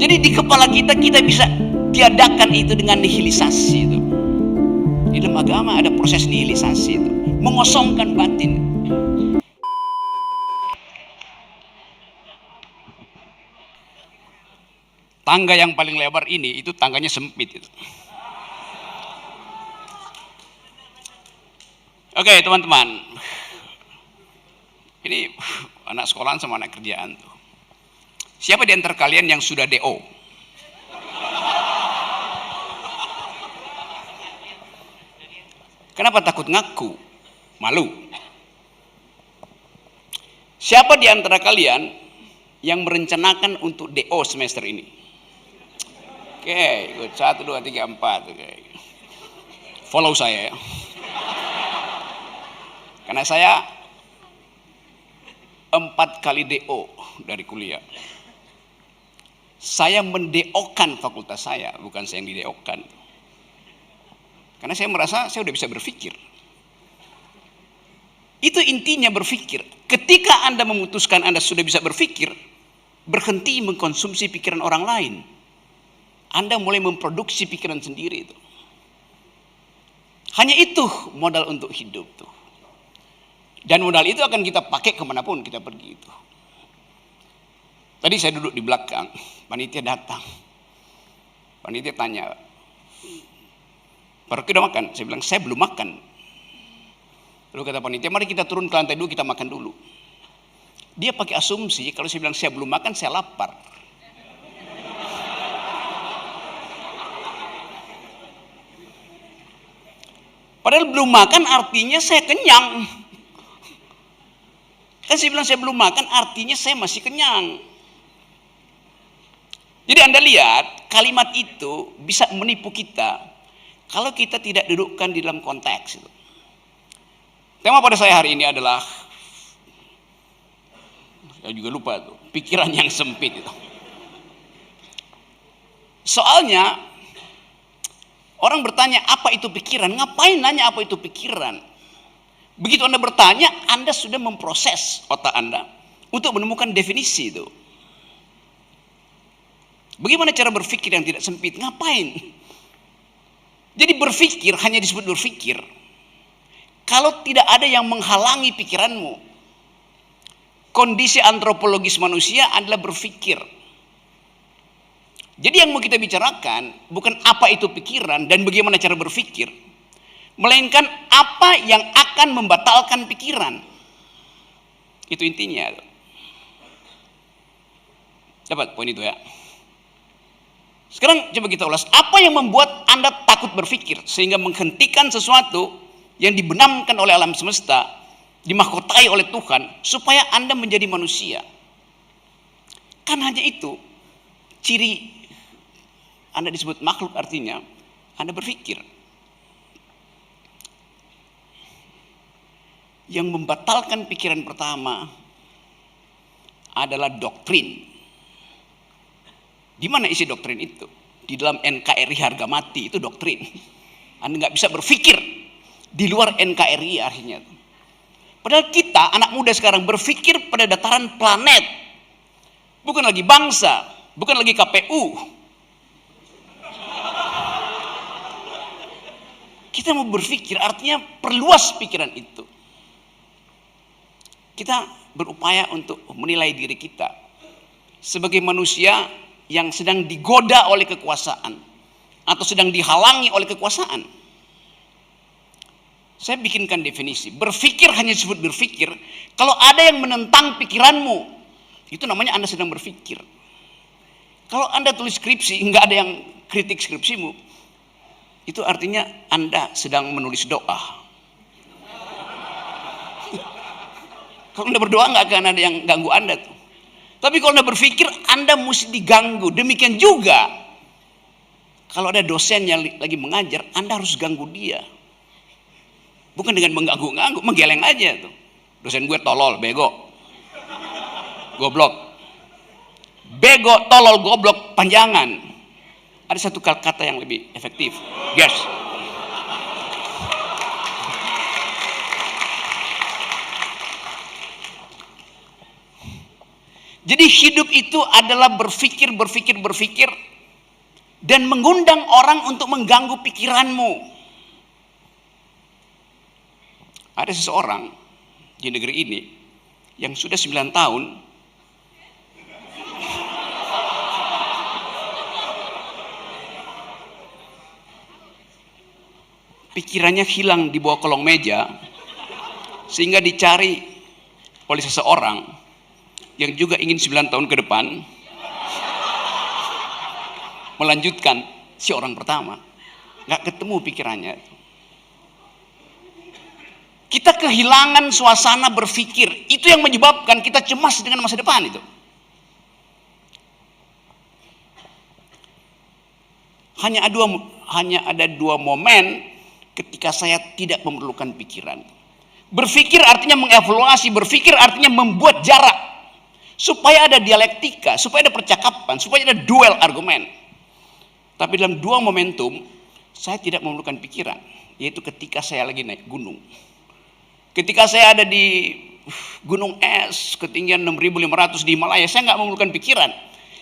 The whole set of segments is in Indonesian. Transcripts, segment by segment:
Jadi di kepala kita bisa tiadakan itu dengan nihilisasi itu. Di dalam agama ada proses nihilisasi itu, mengosongkan batin. Tangga yang paling lebar ini itu tangganya sempit itu. Oke teman-teman, ini anak sekolahan sama anak kerjaan tuh. Siapa di antara kalian yang sudah DO? Kenapa takut ngaku? Malu. Siapa di antara kalian yang merencanakan untuk DO semester ini? Oke, ikut 1, 2, 3, 4. Oke. Follow saya ya. Karena saya 4 kali DO dari kuliah. Saya mendeokan fakultas saya, bukan saya yang dideokan. Karena saya merasa saya udah bisa berpikir. Itu intinya berpikir. Ketika Anda memutuskan Anda sudah bisa berpikir, berhenti mengkonsumsi pikiran orang lain. Anda mulai memproduksi pikiran sendiri itu. Hanya itu modal untuk hidup tuh. Dan modal itu akan kita pakai kemanapun kita pergi itu. Tadi saya duduk di belakang, panitia datang. Panitia tanya, "Baru udah makan?" Saya bilang, "Saya belum makan." Lalu kata panitia, "Mari kita turun ke lantai dulu, kita makan dulu." Dia pakai asumsi kalau saya bilang saya belum makan, saya lapar. Padahal belum makan artinya saya kenyang. Kan saya bilang saya belum makan artinya saya masih kenyang. Jadi Anda lihat kalimat itu bisa menipu kita kalau kita tidak dudukkan di dalam konteks itu. Tema pada saya hari ini adalah, saya juga lupa tuh, pikiran yang sempit itu. Soalnya orang bertanya apa itu pikiran, ngapain nanya apa itu pikiran? Begitu Anda bertanya, Anda sudah memproses otak Anda untuk menemukan definisi itu. Bagaimana cara berpikir yang tidak sempit? Ngapain? Jadi berpikir hanya disebut berpikir kalau tidak ada yang menghalangi pikiranmu. Kondisi antropologis manusia adalah berpikir. Jadi yang mau kita bicarakan bukan apa itu pikiran dan bagaimana cara berpikir, melainkan apa yang akan membatalkan pikiran. Itu intinya. Dapat poin itu ya. Sekarang coba kita ulas, apa yang membuat Anda takut berpikir sehingga menghentikan sesuatu yang dibenamkan oleh alam semesta, dimahkotai oleh Tuhan supaya Anda menjadi manusia. Kan hanya itu ciri Anda disebut makhluk, artinya Anda berpikir. Yang membatalkan pikiran pertama adalah doktrin. Di mana isi doktrin itu? Di dalam NKRI harga mati, itu doktrin. Anda nggak bisa berpikir di luar NKRI akhirnya. Padahal kita anak muda sekarang berpikir pada dataran planet, bukan lagi bangsa, bukan lagi KPU. Kita mau berpikir artinya perluas pikiran itu. Kita berupaya untuk menilai diri kita sebagai manusia yang sedang digoda oleh kekuasaan atau sedang dihalangi oleh kekuasaan. Saya bikinkan definisi. Berpikir hanya disebut berpikir kalau ada yang menentang pikiranmu. Itu namanya Anda sedang berpikir. Kalau Anda tulis skripsi, nggak ada yang kritik skripsimu, itu artinya Anda sedang menulis doa. Kalau Anda berdoa nggak akan ada yang ganggu Anda tuh. Tapi kalau Anda berpikir, Anda mesti diganggu. Demikian juga kalau ada dosen yang lagi mengajar, Anda harus ganggu dia. Bukan dengan mengganggu-ganggu, menggeleng aja tuh. Dosen gue tolol, bego, goblok. Bego, tolol, goblok, panjangan. Ada satu kata yang lebih efektif. Yes. Jadi hidup itu adalah berpikir dan mengundang orang untuk mengganggu pikiranmu. Ada seseorang di negeri ini yang sudah 9 tahun pikirannya hilang di bawah kolong meja, sehingga dicari oleh seseorang yang juga ingin 9 tahun ke depan melanjutkan si orang pertama. Nggak ketemu pikirannya. Kita kehilangan suasana berpikir. Itu yang menyebabkan kita cemas dengan masa depan itu. Hanya ada dua momen ketika saya tidak memerlukan pikiran. Berpikir artinya mengevaluasi, berpikir artinya membuat jarak. Supaya ada dialektika, supaya ada percakapan, supaya ada duel argumen. Tapi dalam dua momentum, saya tidak memerlukan pikiran. Yaitu ketika saya lagi naik gunung. Ketika saya ada di gunung es, ketinggian 6.500 di Himalaya, saya nggak memerlukan pikiran.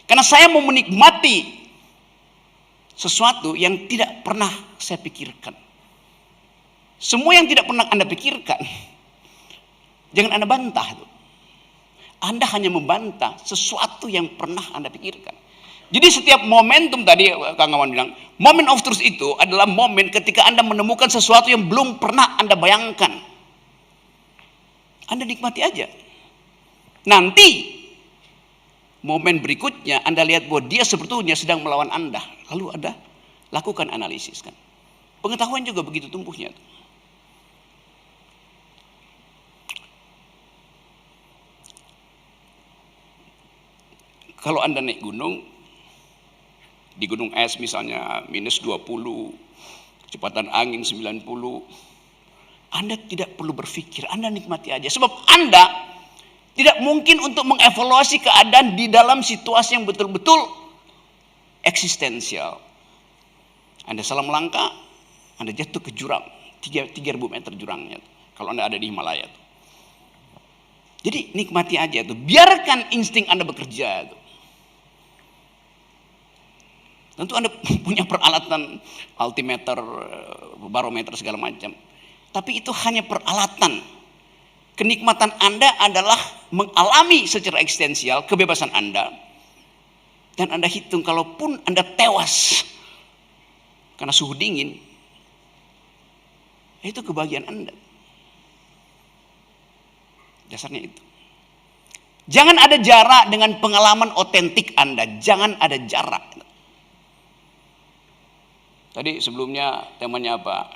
Karena saya mau menikmati sesuatu yang tidak pernah saya pikirkan. Semua yang tidak pernah Anda pikirkan, jangan Anda bantah. Anda hanya membantah sesuatu yang pernah Anda pikirkan. Jadi setiap momentum tadi Kang Awan bilang, moment of truth itu adalah momen ketika Anda menemukan sesuatu yang belum pernah Anda bayangkan. Anda nikmati aja. Nanti momen berikutnya Anda lihat bahwa dia sebetulnya sedang melawan Anda. Lalu Anda lakukan analisis kan. Pengetahuan juga begitu tumbuhnya. Kalau Anda naik gunung, di gunung es misalnya minus 20, kecepatan angin 90, Anda tidak perlu berpikir, Anda nikmati aja. Sebab Anda tidak mungkin untuk mengevaluasi keadaan di dalam situasi yang betul-betul eksistensial. Anda salah melangkah, Anda jatuh ke jurang, 3.000 meter jurangnya, kalau Anda ada di Himalaya. Jadi nikmati aja tuh, biarkan insting Anda bekerja tuh. Tentu Anda punya peralatan altimeter, barometer segala macam. Tapi itu hanya peralatan. Kenikmatan Anda adalah mengalami secara eksistensial kebebasan Anda. Dan Anda hitung kalaupun Anda tewas karena suhu dingin, itu kebahagiaan Anda. Dasarnya itu. Jangan ada jarak dengan pengalaman otentik Anda. Jangan ada jarak. Tadi sebelumnya temanya apa?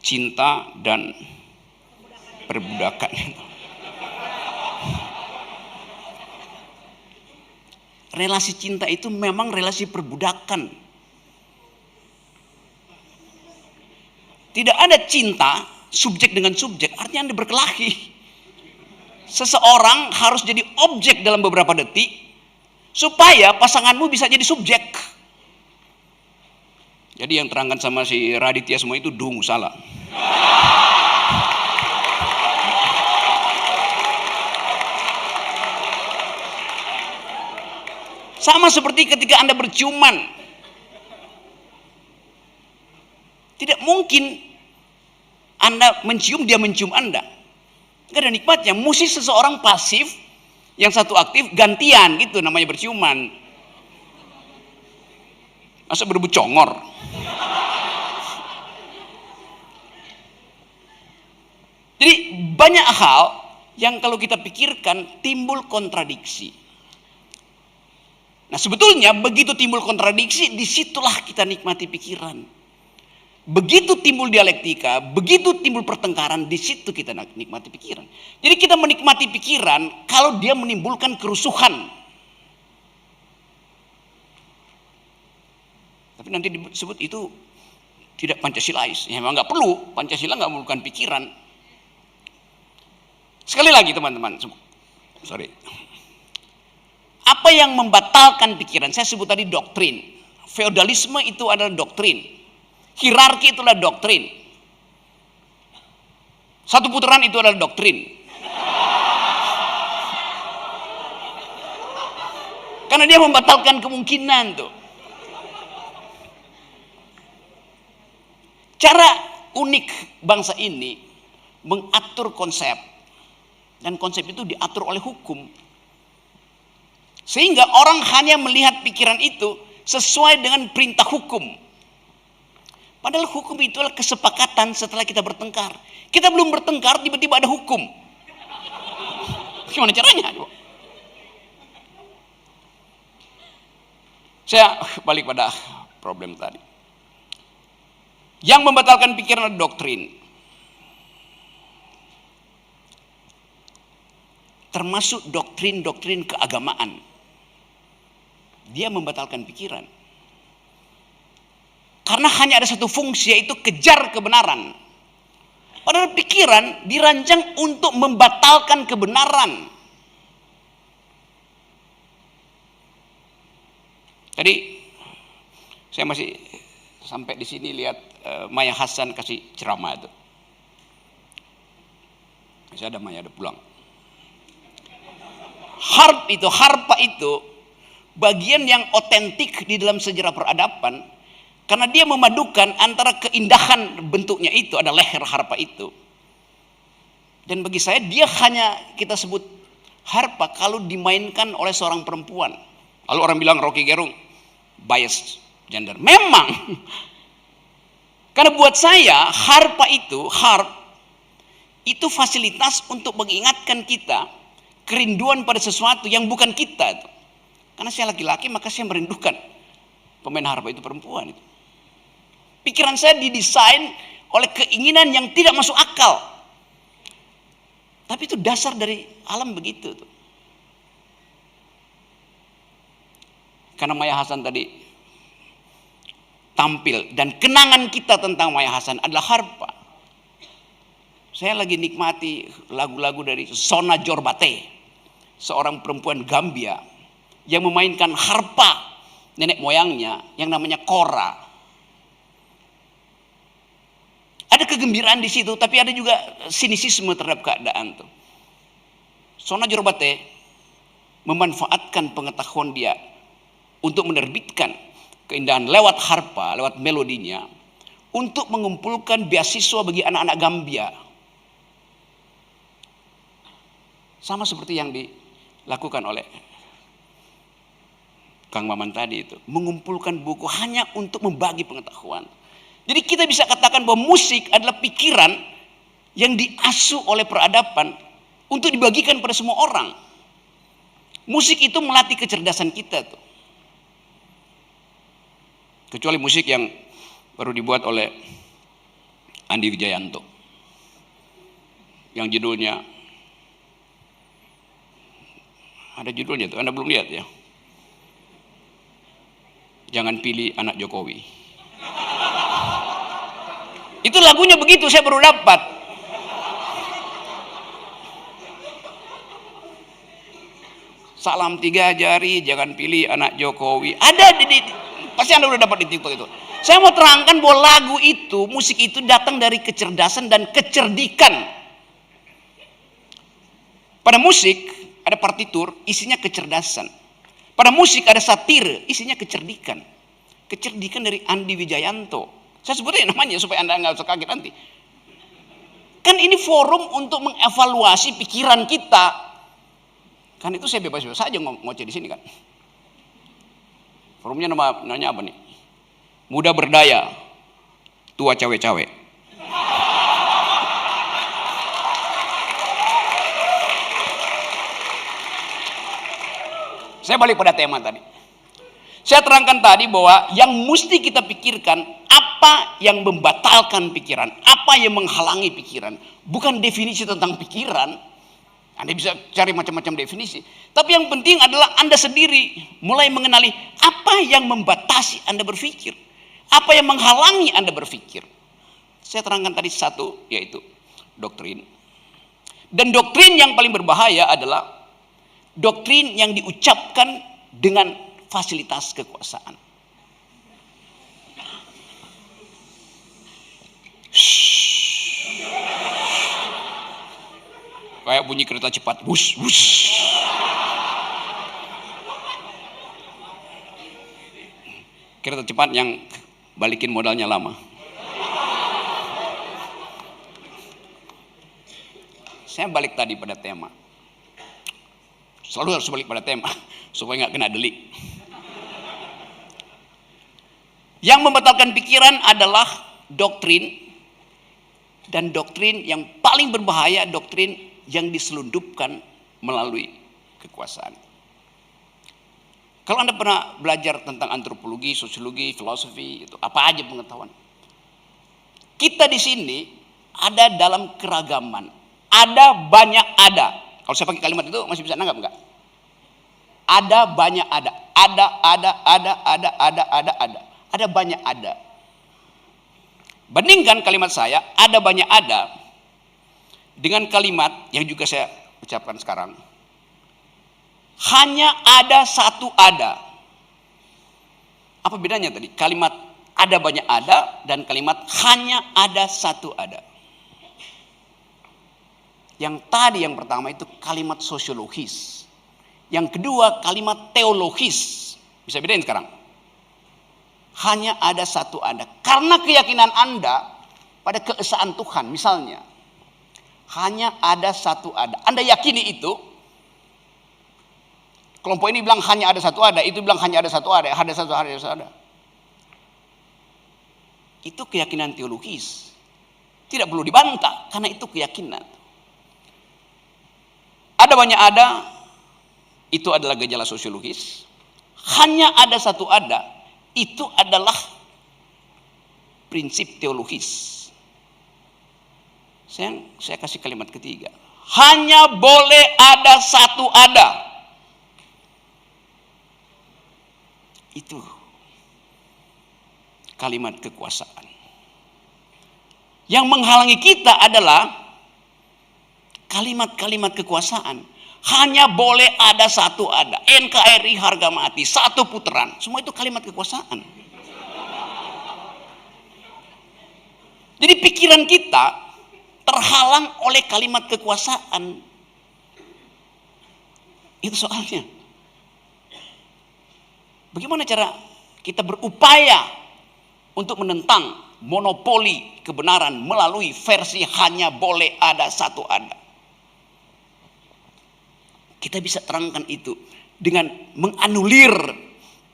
Cinta dan perbudakan. Relasi cinta itu memang relasi perbudakan. Tidak ada cinta subjek dengan subjek, artinya Anda berkelahi. Seseorang harus jadi objek dalam beberapa detik supaya pasanganmu bisa jadi subjek. Jadi yang terangkan sama si Raditya semua itu dungu, salah. Sama seperti ketika Anda berciuman. Tidak mungkin Anda mencium, dia mencium Anda. Tidak ada nikmatnya. Mesti seseorang pasif, yang satu aktif, gantian gitu namanya berciuman. Masa berebut congor. Jadi banyak hal yang kalau kita pikirkan timbul kontradiksi. Nah sebetulnya begitu timbul kontradiksi, disitulah kita nikmati pikiran. Begitu timbul dialektika, begitu timbul pertengkaran, disitu kita nikmati pikiran. Jadi kita menikmati pikiran kalau dia menimbulkan kerusuhan. Tapi nanti disebut itu tidak Pancasilais. Ya, memang nggak perlu. Pancasila nggak memerlukan pikiran. Sekali lagi teman-teman, sorry. Apa yang membatalkan pikiran? Saya sebut tadi doktrin. Feodalisme itu adalah doktrin. Hierarki itu adalah doktrin. Satu putaran itu adalah doktrin. Karena dia membatalkan kemungkinan tuh. Cara unik bangsa ini mengatur konsep, dan konsep itu diatur oleh hukum. Sehingga orang hanya melihat pikiran itu sesuai dengan perintah hukum. Padahal hukum itu adalah kesepakatan setelah kita bertengkar. Kita belum bertengkar, tiba-tiba ada hukum. Gimana caranya? Saya balik pada problem tadi. Yang membatalkan pikiran adalah doktrin. Termasuk doktrin-doktrin keagamaan. Dia membatalkan pikiran. Karena hanya ada satu fungsi, yaitu kejar kebenaran. Padahal pikiran dirancang untuk membatalkan kebenaran. Tadi saya masih sampai di sini lihat Maya Hasan kasih ceramah itu. Masih ada Maya, ada pulang. Harpa itu bagian yang otentik di dalam sejarah peradaban, karena dia memadukan antara keindahan bentuknya, itu ada leher harpa itu. Dan bagi saya dia hanya kita sebut harpa kalau dimainkan oleh seorang perempuan. Lalu orang bilang Rocky Gerung bias gender. Memang. Karena buat saya harpa itu fasilitas untuk mengingatkan kita kerinduan pada sesuatu yang bukan kita. Karena saya laki-laki, maka saya merindukan pemain harpa itu perempuan itu. Pikiran saya didesain oleh keinginan yang tidak masuk akal. Tapi itu dasar dari alam begitu tuh. Karena Maya Hasan tadi tampil, dan kenangan kita tentang Maya Hasan adalah harpa. Saya lagi nikmati lagu-lagu dari Sona Jorbate, seorang perempuan Gambia yang memainkan harpa nenek moyangnya yang namanya kora. Ada kegembiraan di situ, tapi ada juga sinisisme terhadap keadaan tuh. Sona Jorbate memanfaatkan pengetahuan dia untuk menerbitkan keindahan lewat harpa, lewat melodinya, untuk mengumpulkan beasiswa bagi anak-anak Gambia. Sama seperti yang dilakukan oleh Kang Maman tadi itu, mengumpulkan buku hanya untuk membagi pengetahuan. Jadi kita bisa katakan bahwa musik adalah pikiran yang diasuh oleh peradaban untuk dibagikan pada semua orang. Musik itu melatih kecerdasan kita tuh. Kecuali musik yang baru dibuat oleh Andi Wijayanto, yang judulnya, ada judulnya tuh, Anda belum lihat ya? Jangan pilih anak Jokowi. Itu lagunya begitu, saya baru dapat. Salam 3 jari, jangan pilih anak Jokowi. Ada pasti Anda udah dapat di TikTok itu. Saya mau terangkan bahwa lagu itu, musik itu datang dari kecerdasan dan kecerdikan. Pada musik ada partitur, isinya kecerdasan. Pada musik ada satir, isinya kecerdikan. Kecerdikan dari Andi Wijayanto. Saya sebutnya namanya supaya Anda nggak usah kaget nanti. Kan ini forum untuk mengevaluasi pikiran kita. Kan itu saya bebas-bebas saja ngoceh di sini kan. Forumnya namanya apa nih? Muda berdaya, tua cawe-cawe. Saya balik pada tema tadi. Saya terangkan tadi bahwa yang mesti kita pikirkan, apa yang membatalkan pikiran, apa yang menghalangi pikiran. Bukan definisi tentang pikiran. Anda bisa cari macam-macam definisi. Tapi yang penting adalah Anda sendiri mulai mengenali apa yang membatasi Anda berpikir. Apa yang menghalangi Anda berpikir. Saya terangkan tadi satu, yaitu doktrin. Dan doktrin yang paling berbahaya adalah doktrin yang diucapkan dengan fasilitas kekuasaan. Kayak bunyi kereta cepat, wush, wush. Kereta cepat yang balikin modalnya lama. Saya balik tadi pada tema. Selalu harus balik pada tema supaya nggak kena delik. Yang membatalkan pikiran adalah doktrin, dan doktrin yang paling berbahaya doktrin yang diselundupkan melalui kekuasaan. Kalau Anda pernah belajar tentang antropologi, sosiologi, filosofi, itu apa aja pengetahuan. Kita di sini ada dalam keragaman, ada banyak ada. Kalau saya pakai kalimat itu masih bisa nanggap enggak? Ada banyak ada, ada banyak ada. Bandingkan kalimat saya, ada banyak ada, dengan kalimat yang juga saya ucapkan sekarang. Hanya ada satu ada. Apa bedanya tadi? Kalimat ada banyak ada dan kalimat hanya ada satu ada. Yang tadi yang pertama itu kalimat sosiologis. Yang kedua kalimat teologis. Bisa bedain sekarang? Hanya ada satu ada. Karena keyakinan Anda pada keesaan Tuhan, misalnya, hanya ada satu ada. Anda yakini itu. Kelompok ini bilang hanya ada satu ada, itu bilang hanya ada satu ada, ada satu ada. Itu keyakinan teologis. Tidak perlu dibantah karena itu keyakinan. Ada banyak ada, itu adalah gejala sosiologis. Hanya ada satu ada, itu adalah prinsip teologis. Saya kasih kalimat ketiga. Hanya boleh ada satu ada. Itu kalimat kekuasaan. Yang menghalangi kita adalah kalimat-kalimat kekuasaan. Hanya boleh ada satu ada. NKRI harga mati, satu putaran. Semua itu kalimat kekuasaan. Jadi pikiran kita terhalang oleh kalimat kekuasaan. Itu soalnya. Bagaimana cara kita berupaya untuk menentang monopoli kebenaran melalui versi hanya boleh ada satu ada? Kita bisa terangkan itu dengan menganulir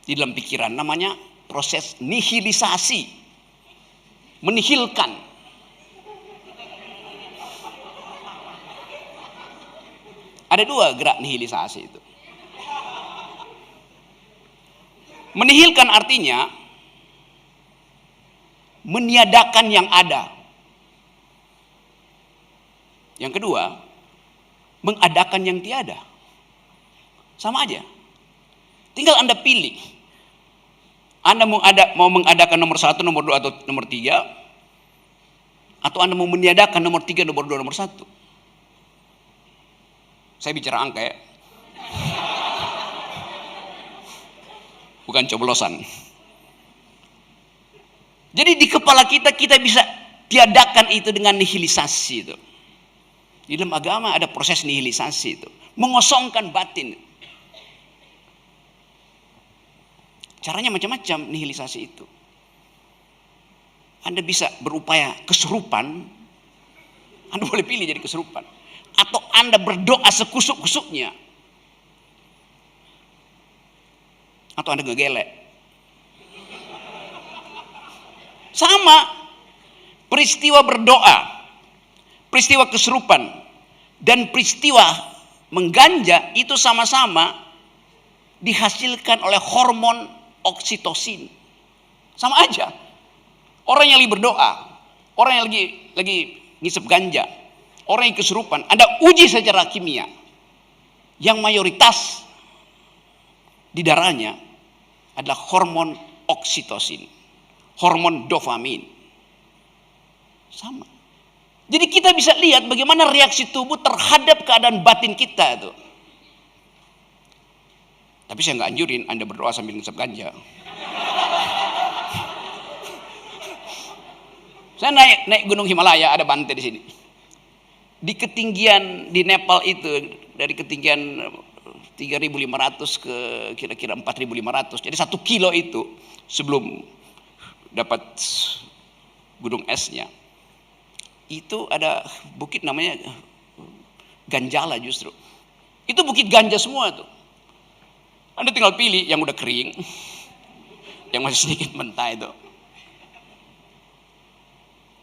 di dalam pikiran, namanya proses nihilisasi, menihilkan. Ada dua gerak nihilisasi itu. Menihilkan artinya meniadakan yang ada. Yang kedua, mengadakan yang tiada. Sama aja. Tinggal Anda pilih. Anda mau mengadakan nomor 1, nomor 2 atau nomor 3, atau Anda mau meniadakan nomor 3, nomor 2, nomor 1. Saya bicara angka ya. Bukan coblosan. Jadi di kepala kita bisa tiadakan itu dengan nihilisasi itu. Di dalam agama ada proses nihilisasi itu, mengosongkan batin. Caranya macam-macam nihilisasi itu. Anda bisa berupaya kesurupan, Anda boleh pilih jadi kesurupan, atau Anda berdoa sekusuk-kusuknya, atau Anda ngegelek. Sama, peristiwa berdoa, peristiwa kesurupan, dan peristiwa mengganja itu sama-sama dihasilkan oleh hormon oksitosin. Sama aja. Orang yang lagi berdoa, orang yang lagi ngisep ganja, orang yang kesurupan, Anda uji secara kimia. Yang mayoritas di darahnya adalah hormon oksitosin, hormon dopamin. Sama. Jadi kita bisa lihat bagaimana reaksi tubuh terhadap keadaan batin kita itu. Tapi saya nggak anjurin Anda berdoa sambil ngisep ganja. Saya naik gunung Himalaya, ada Bante di sini. Di ketinggian di Nepal itu, dari ketinggian 3.500 ke kira-kira 4.500. Jadi 1 kilo itu sebelum dapat gunung esnya, itu ada bukit namanya Ganjala justru. Itu bukit ganja semua tuh. Anda tinggal pilih yang udah kering, yang masih sedikit mentah itu.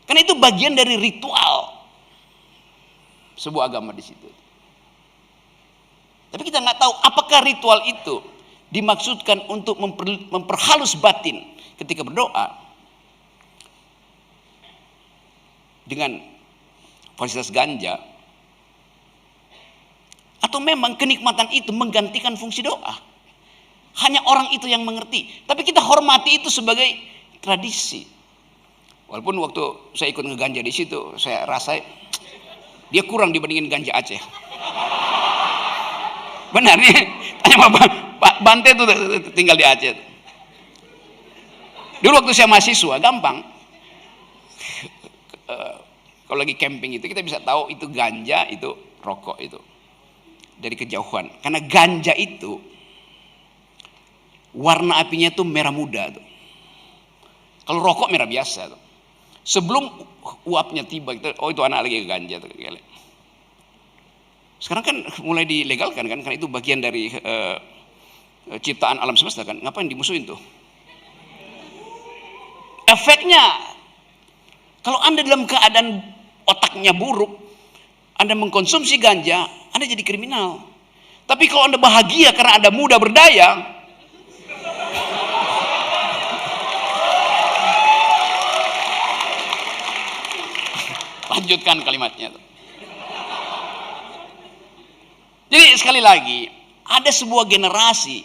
Karena itu bagian dari ritual sebuah agama di situ. Tapi kita nggak tahu apakah ritual itu dimaksudkan untuk memperhalus batin ketika berdoa dengan fasilitas ganja, atau memang kenikmatan itu menggantikan fungsi doa. Hanya orang itu yang mengerti. Tapi kita hormati itu sebagai tradisi. Walaupun waktu saya ikut ngeganja di situ, saya rasa dia kurang dibandingin ganja Aceh. Benar nih, tanya Pak Bante tuh tinggal di Aceh. Dulu waktu saya mahasiswa gampang. Kalau lagi camping itu kita bisa tahu itu ganja, itu rokok itu dari kejauhan. Karena ganja itu warna apinya tuh merah muda tuh. Kalau rokok merah biasa tuh. Sebelum uapnya tiba, oh itu anak lagi ganja tuh. Sekarang kan mulai dilegalkan kan, karena itu bagian dari ciptaan alam semesta kan. Ngapain dimusuhin tuh? Efeknya, kalau Anda dalam keadaan otaknya buruk, Anda mengkonsumsi ganja, Anda jadi kriminal. Tapi kalau Anda bahagia karena Anda muda berdaya, lanjutkan kalimatnya. Jadi sekali lagi, ada sebuah generasi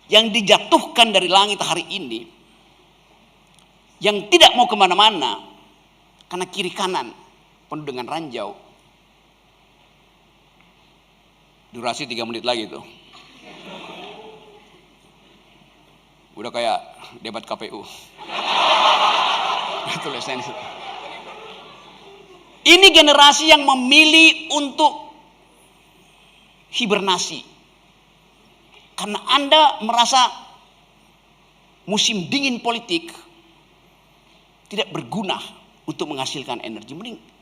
yang dijatuhkan dari langit hari ini, yang tidak mau kemana-mana karena kiri kanan penuh dengan ranjau. Durasi 3 menit lagi tuh. Udah kayak debat KPU. Tulisannya. Ini generasi yang memilih untuk hibernasi. Karena Anda merasa musim dingin politik tidak berguna untuk menghasilkan energi. Mending